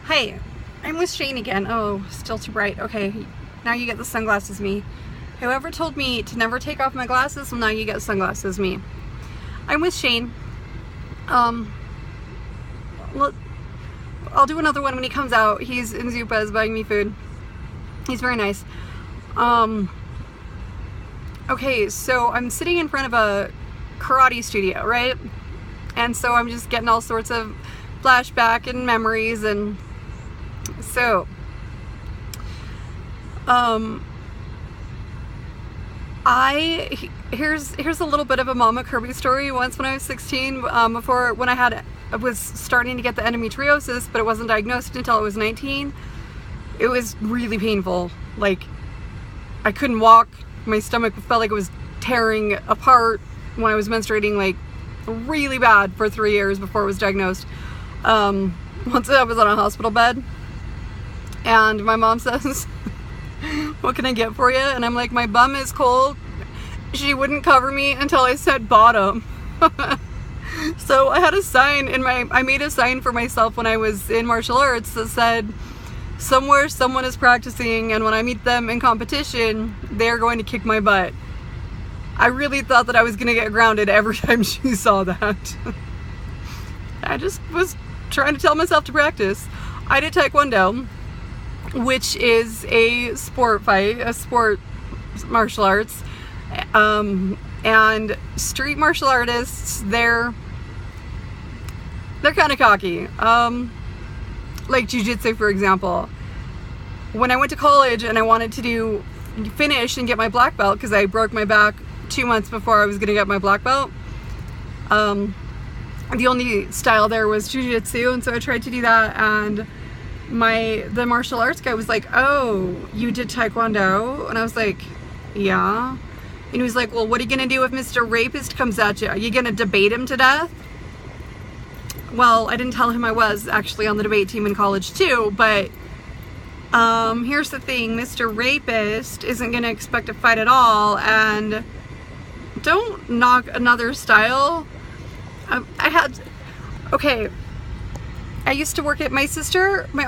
Hi, I'm with Shane again. Oh, still too bright. Okay, now you get the sunglasses me. Whoever told me to never take off my glasses, well, now you get sunglasses me. I'm with Shane. Look, I'll do another one when he comes out. He's in Zupa's buying me food. He's very nice. Okay, so I'm sitting in front of a karate studio, right? And so I'm just getting all sorts of flashback and memories, and so here's a little bit of a Mama Kirby story. Once when I was 16, when I was starting to get the endometriosis, but it wasn't diagnosed until I was 19. It was really painful. Like, I couldn't walk. My stomach felt like it was tearing apart when I was menstruating, like really bad, for 3 years before it was diagnosed. Once I was on a hospital bed, and my mom says, "What can I get for you?" And I'm like, "My bum is cold." She wouldn't cover me until I said bottom. So I had a sign I made a sign for myself when I was in martial arts that said, "Somewhere someone is practicing, and when I meet them in competition, they're going to kick my butt." I really thought that I was going to get grounded every time she saw that. I just was trying to tell myself to practice. I did Taekwondo, which is a sport martial arts. And street martial artists, they're kind of cocky. Like jiu-jitsu, for example. When I went to college and I wanted to finish and get my black belt, because I broke my back 2 months before I was going to get my black belt, the only style there was jiu-jitsu, and so I tried to do that, and the martial arts guy was like, "Oh, you did Taekwondo?" And I was like, "Yeah." And he was like, "Well, what are you going to do if Mr. Rapist comes at you? Are you going to debate him to death?" Well, I didn't tell him I was actually on the debate team in college too, but here's the thing. Mr. Rapist isn't going to expect a fight at all, and don't knock another style. I used to work at my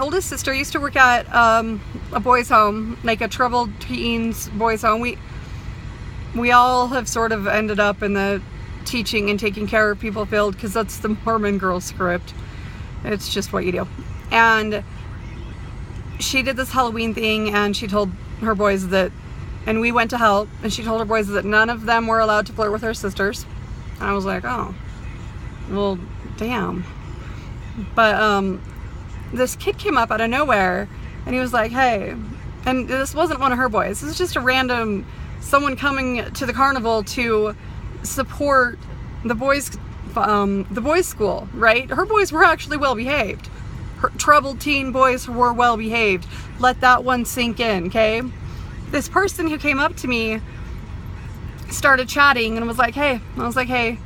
oldest sister used to work at a boys' home, like a troubled teens boys' home. We all have sort of ended up in the teaching and taking care of people field, because that's the Mormon girl script. It's just what you do. And she did this Halloween thing, and she told her boys and we went to help, and she told her boys that none of them were allowed to flirt with her sisters. And I was like, oh, well, damn. But this kid came up out of nowhere, and he was like, "Hey," and this wasn't one of her boys. This is just a random someone coming to the carnival to support the boys' school, right? Her boys were actually well behaved. Her troubled teen boys were well behaved. Let that one sink in, okay? This person who came up to me started chatting and was like, "Hey," I was like, "Hey,"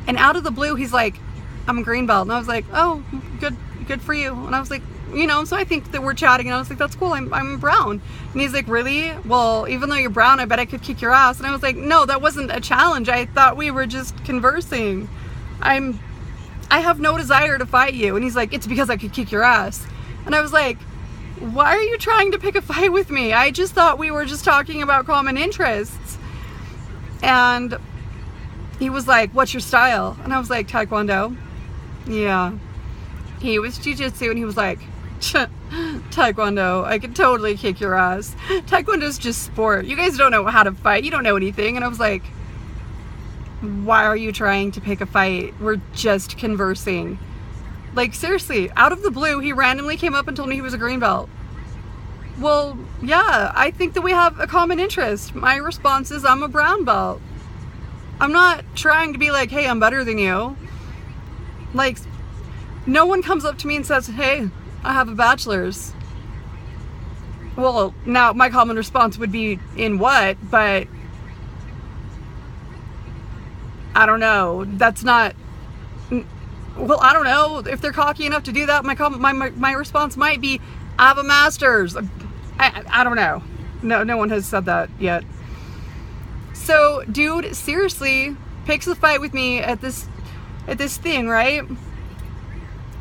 and out of the blue, he's like, "I'm a green belt," and I was like, "Oh, good for you." And I was like, so I think that we're chatting, and I was like, "That's cool, I'm brown." And he's like, "Really? Well, even though you're brown, I bet I could kick your ass." And I was like, "No, that wasn't a challenge. I thought we were just conversing. I have no desire to fight you." And he's like, "It's because I could kick your ass." And I was like, "Why are you trying to pick a fight with me? I just thought we were just talking about common interests." And he was like, "What's your style?" And I was like, "Taekwondo." Yeah. He was jiu-jitsu, and he was like, "Taekwondo, I could totally kick your ass. Taekwondo's just sport. You guys don't know how to fight. You don't know anything." And I was like, "Why are you trying to pick a fight? We're just conversing." Like, seriously, out of the blue, he randomly came up and told me he was a green belt. Well, yeah, I think that we have a common interest. My response is, I'm a brown belt. I'm not trying to be like, "Hey, I'm better than you." Like, no one comes up to me and says, "Hey, I have a bachelor's." Well, now my common response would be, "In what?" But I don't know. That's not. Well, I don't know if they're cocky enough to do that. My response might be, "I have a master's." I don't know. No one has said that yet. So, dude, seriously, picks a fight with me at this thing, right?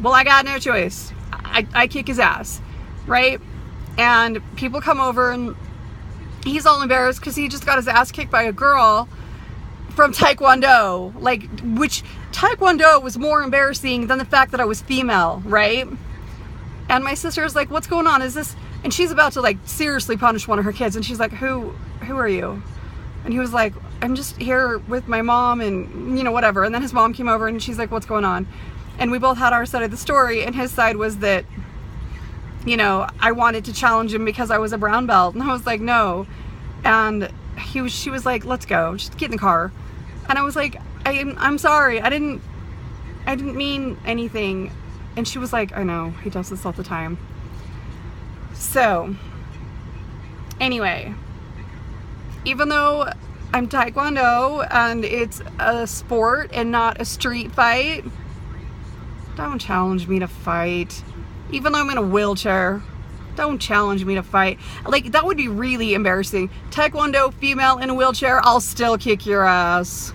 Well, I got no choice. I kick his ass, right? And people come over and he's all embarrassed because he just got his ass kicked by a girl from Taekwondo, like, which Taekwondo was more embarrassing than the fact that I was female, right? And my sister's like, what's going on? Is this? And she's about to like seriously punish one of her kids, and she's like, who are you? And he was like, I'm just here with my mom and, you know, whatever. And then his mom came over and she's like, what's going on? And we both had our side of the story, and his side was that, you know, I wanted to challenge him because I was a brown belt. And I was like, no. And she was like, let's go, just get in the car. And I was like, I'm sorry, I didn't mean anything. And she was like, I know, he does this all the time. So anyway, even though I'm Taekwondo and it's a sport and not a street fight, don't challenge me to fight. Even though I'm in a wheelchair, don't challenge me to fight. Like, that would be really embarrassing. Taekwondo, female in a wheelchair, I'll still kick your ass.